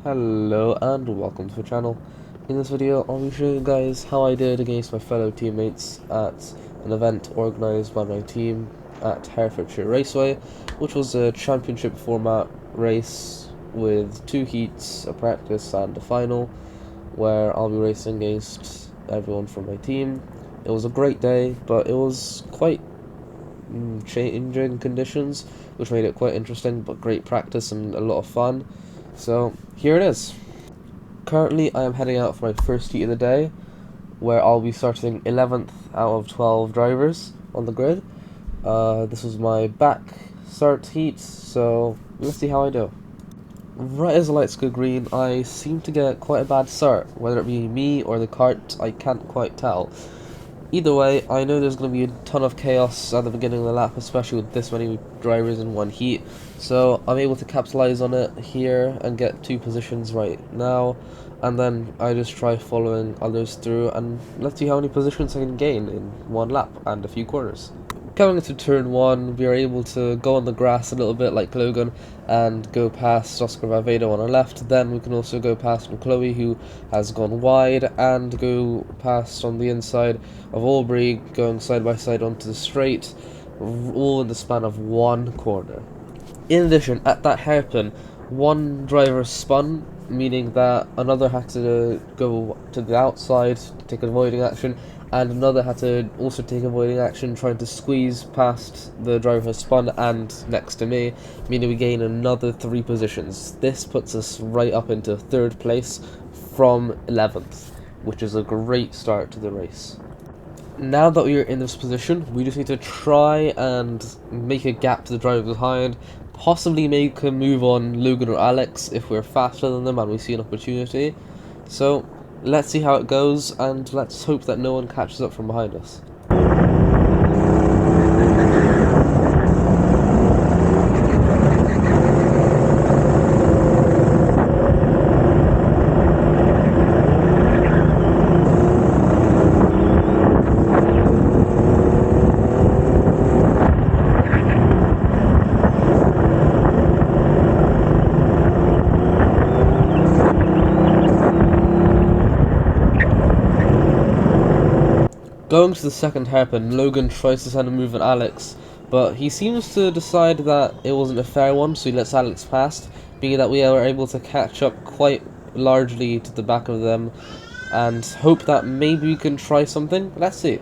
Hello and welcome to the channel. In this video I'll be showing you guys how I did against my fellow teammates at an event organised by my team at Herefordshire Raceway, which was a championship format race with 2 heats, a practice and a final, where I'll be racing against everyone from my team. It was a great day, but it was quite changing conditions, which made it quite interesting, but great practice and a lot of fun. So here it is. Currently I am heading out for my first heat of the day, where I'll be starting 11th out of 12 drivers on the grid. This was my back start heat, so let's see how I do. Right as the lights go green, I seem to get quite a bad start. Whether it be me or the cart, I can't quite tell. Either way, I know there's going to be a ton of chaos at the beginning of the lap, especially with this many drivers in one heat. So I'm able to capitalize on it here and get 2 positions right now. And then I just try following others through, and let's see how many positions I can gain in one lap and a few corners. Coming into turn 1, we are able to go on the grass a little bit like Logan and go past Oscar Valverde on our left. Then we can also go past Chloe, who has gone wide, and go past on the inside of Aubrey, going side by side onto the straight, all in the span of 1 corner. In addition, at that hairpin, one driver spun, meaning that another had to go to the outside to take avoiding action, and another had to also take avoiding action, trying to squeeze past the driver who spun and next to me, meaning we gain another 3 positions. This puts us right up into 3rd place from 11th, which is a great start to the race. Now that we are in this position, we just need to try and make a gap to the driver behind, possibly make a move on Logan or Alex if we're faster than them and we see an opportunity. So let's see how it goes, and let's hope that no one catches up from behind us. Going to the second hairpin, Logan tries to send a move at Alex, but he seems to decide that it wasn't a fair one, so he lets Alex pass, being that we are able to catch up quite largely to the back of them, and hope that maybe we can try something. Let's see.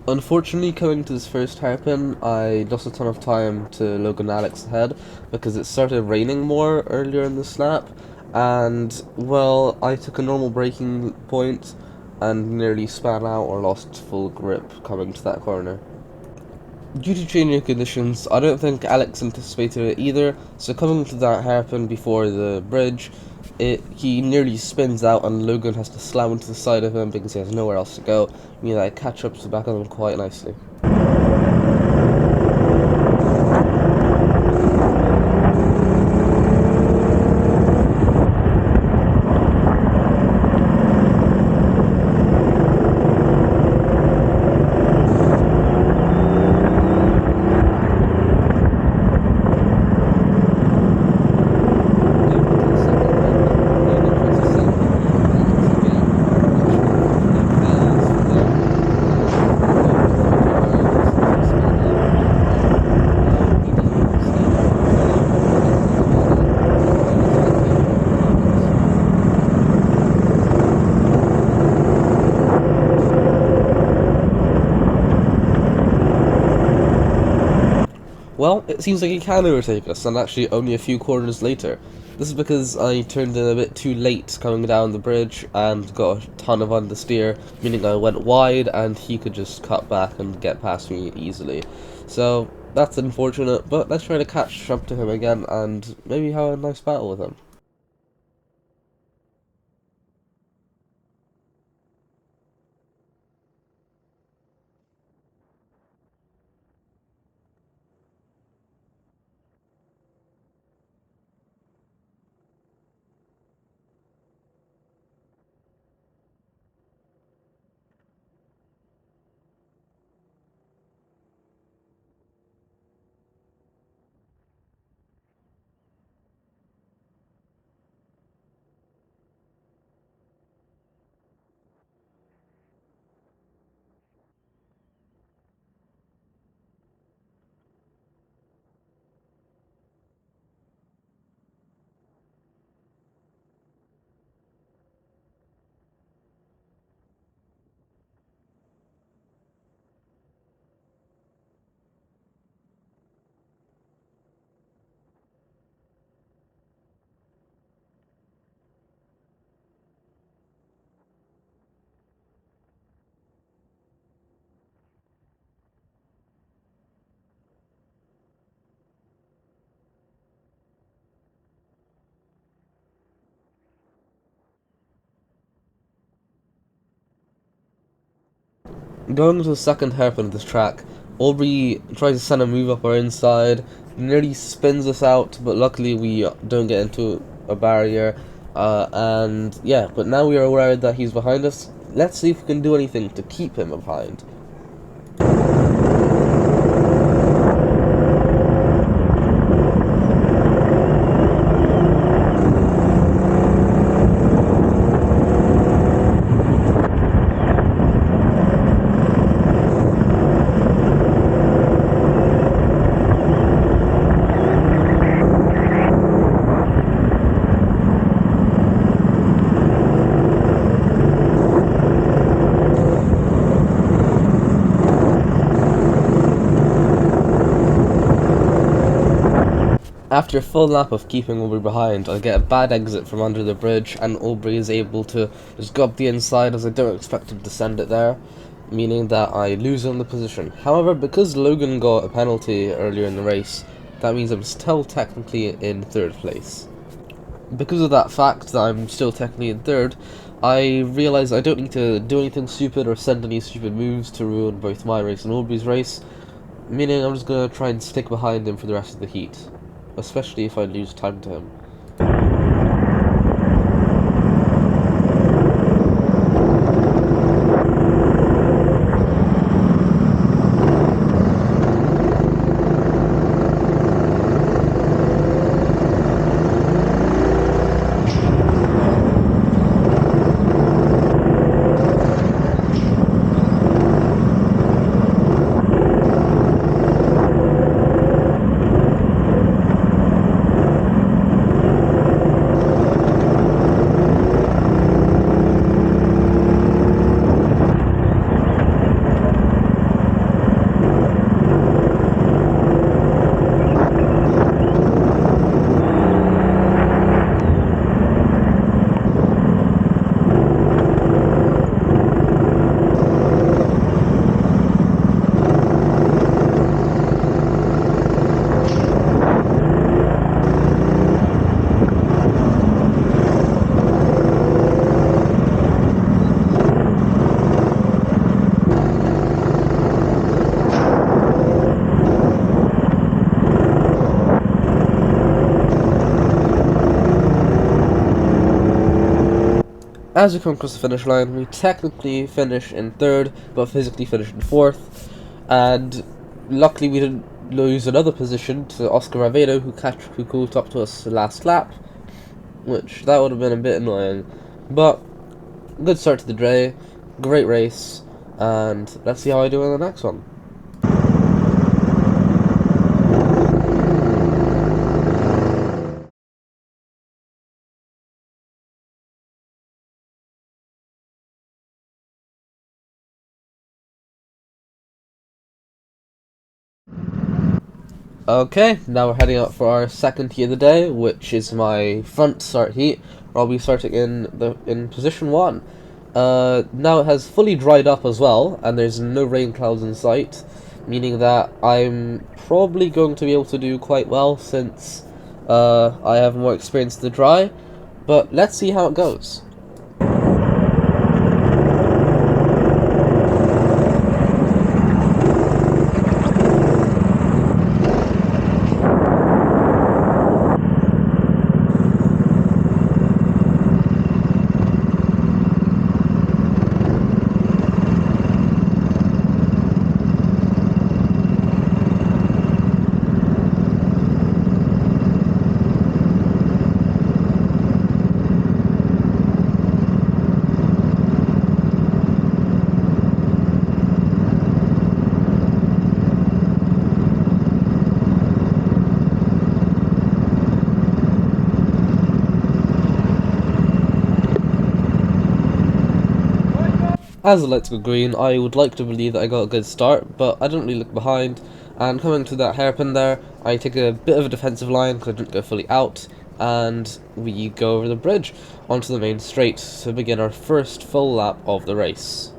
Unfortunately, coming to this first hairpin, I lost a ton of time to Logan Alex's head because it started raining more earlier in the snap, and, well, I took a normal braking point and nearly span out or lost full grip coming to that corner. Due to changing conditions, I don't think Alex anticipated it either, so coming to that hairpin before the bridge, he nearly spins out and Logan has to slam into the side of him because he has nowhere else to go, meaning that I catch up to the back of him quite nicely. Well, it seems like he can overtake us, and actually only a few corners later. This is because I turned in a bit too late coming down the bridge and got a ton of understeer, meaning I went wide and he could just cut back and get past me easily. So that's unfortunate, but let's try to catch up to him again and maybe have a nice battle with him. Going to the second hairpin of this track, Aubrey tries to send a move up our inside, nearly spins us out, but luckily we don't get into a barrier. And yeah, but now we are aware that he's behind us. Let's see if we can do anything to keep him behind. After a full lap of keeping Aubrey behind, I get a bad exit from under the bridge, and Aubrey is able to just go up the inside as I don't expect him to send it there, meaning that I lose on the position. However, because Logan got a penalty earlier in the race, that means I'm still technically in third place. Because of that fact that I'm still technically in third, I realise I don't need to do anything stupid or send any stupid moves to ruin both my race and Aubrey's race, meaning I'm just going to try and stick behind him for the rest of the heat, especially if I lose time to him. As we come across the finish line, we technically finish in third, but physically finish in fourth, and luckily we didn't lose another position to Oscar Ravedo, who caught up to us last lap, which that would have been a bit annoying. But good start to the day, great race, and let's see how I do in the next one. Okay, now we're heading out for our second heat of the day, which is my front start heat. I'll be starting in position 1. Now it has fully dried up as well, and there's no rain clouds in sight, meaning that I'm probably going to be able to do quite well since I have more experience in the dry. But let's see how it goes. As the lights go green, I would like to believe that I got a good start, but I didn't really look behind, and coming to that hairpin there, I take a bit of a defensive line because I didn't go fully out, and we go over the bridge onto the main straight to begin our first full lap of the race.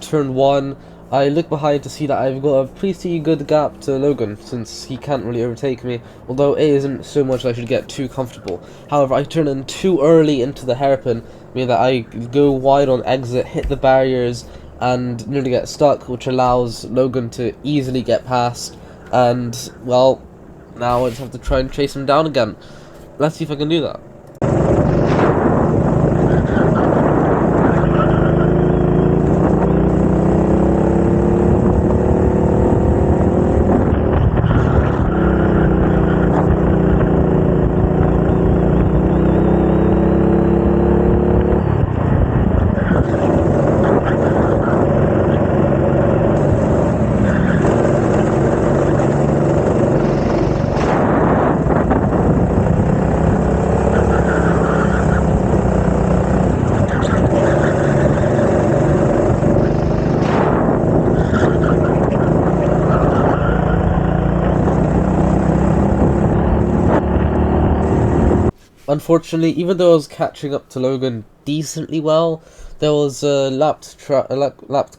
turn 1, I look behind to see that I've got a pretty good gap to Logan, since he can't really overtake me, although it isn't so much that I should get too comfortable. However, I turn in too early into the hairpin, meaning that I go wide on exit, hit the barriers, and nearly get stuck, which allows Logan to easily get past, and, well, now I just have to try and chase him down again. Let's see if I can do that. Unfortunately, even though I was catching up to Logan decently well, there was a lapped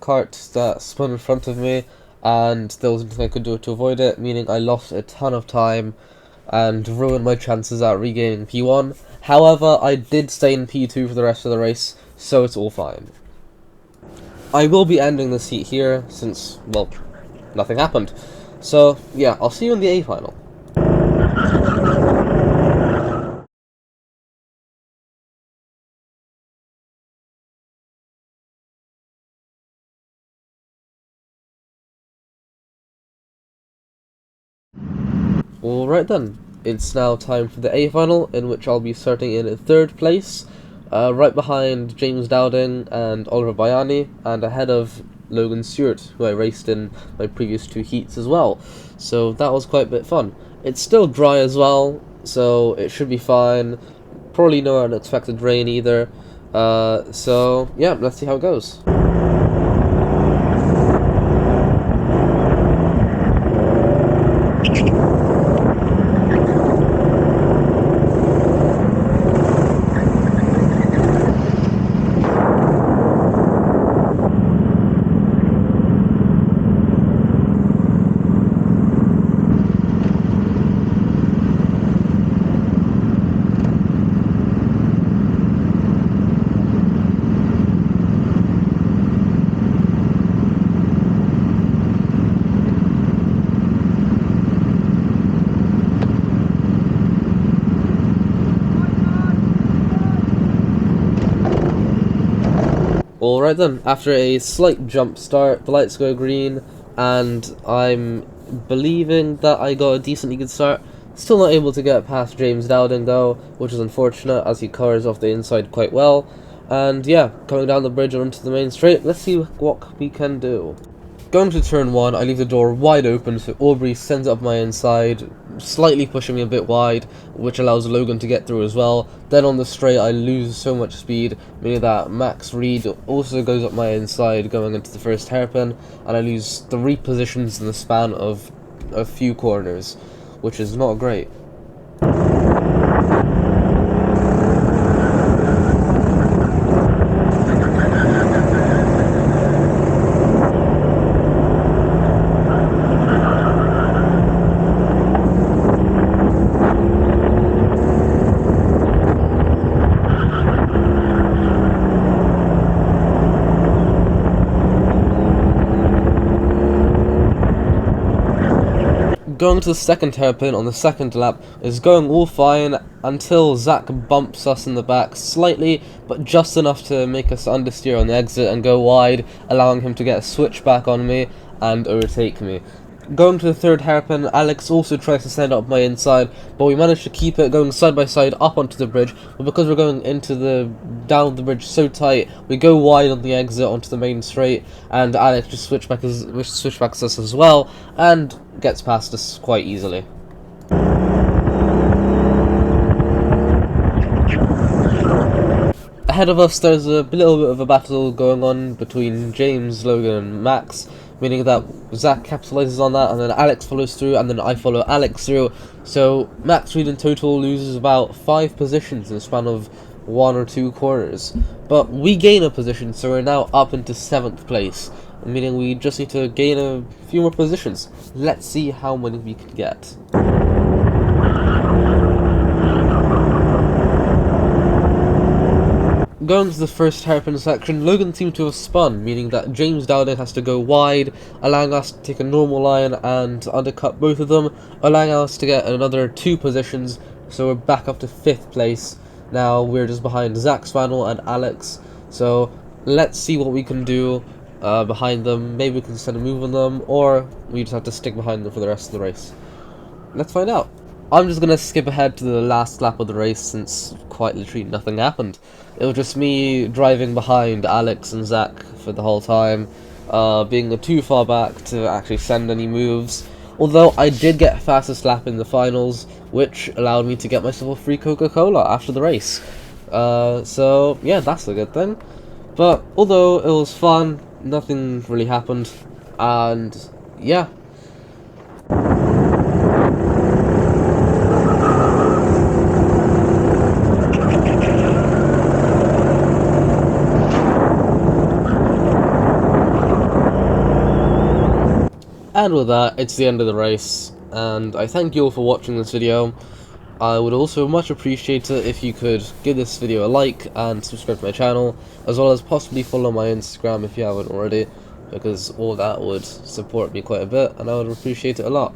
cart that spun in front of me, and there was nothing I could do to avoid it, meaning I lost a ton of time and ruined my chances at regaining P1. However, I did stay in P2 for the rest of the race, so it's all fine. I will be ending this heat here, since, well, nothing happened. So, yeah, I'll see you in the A final. Alright then, it's now time for the A final, in which I'll be starting in 3rd place, right behind James Dowding and Oliver Bayani, and ahead of Logan Stewart, who I raced in my previous 2 heats as well. So that was quite a bit fun. It's still dry as well, so it should be fine. Probably no unexpected rain either. So yeah, let's see how it goes. Alright then, after a slight jump start, the lights go green, and I'm believing that I got a decently good start. Still not able to get past James Dowding though, which is unfortunate as he covers off the inside quite well. And yeah, coming down the bridge and onto the main straight, let's see what we can do. Going to turn 1, I leave the door wide open so Aubrey sends it up my inside, slightly pushing me a bit wide, which allows Logan to get through as well. Then on the straight I lose so much speed, meaning that Max Reed also goes up my inside going into the first hairpin, and I lose 3 positions in the span of a few corners, which is not great. Going to the second hairpin on the second lap is going all fine until Zach bumps us in the back slightly, but just enough to make us understeer on the exit and go wide, allowing him to get a switch back on me and overtake me. Going to the third hairpin, Alex also tries to send up my inside, but we managed to keep it going side by side up onto the bridge. But because we're going down the bridge so tight, we go wide on the exit onto the main straight, and Alex just switchbacks us as well, and gets past us quite easily. Ahead of us, there's a little bit of a battle going on between James, Logan, and Max, meaning that Zach capitalizes on that, and then Alex follows through, and then I follow Alex through. So Max Reed in total loses about 5 positions in the span of 1 or 2 corners. But we gain a position, so we're now up into 7th place, meaning we just need to gain a few more positions. Let's see how many we can get. Going to the first hairpin section, Logan seemed to have spun, meaning that James Dowding has to go wide, allowing us to take a normal line and undercut both of them, allowing us to get another 2 positions, so we're back up to 5th place. Now we're just behind Zach Spannel and Alex, so let's see what we can do behind them. Maybe we can send a move on them, or we just have to stick behind them for the rest of the race. Let's find out. I'm just gonna skip ahead to the last lap of the race since quite literally nothing happened. It was just me driving behind Alex and Zach for the whole time, being too far back to actually send any moves. Although I did get fastest lap in the finals, which allowed me to get myself a free Coca-Cola after the race. So yeah, that's a good thing. But although it was fun, nothing really happened, and yeah. And with that, it's the end of the race, and I thank you all for watching this video. I would also much appreciate it if you could give this video a like and subscribe to my channel, as well as possibly follow my Instagram if you haven't already, because all that would support me quite a bit, and I would appreciate it a lot.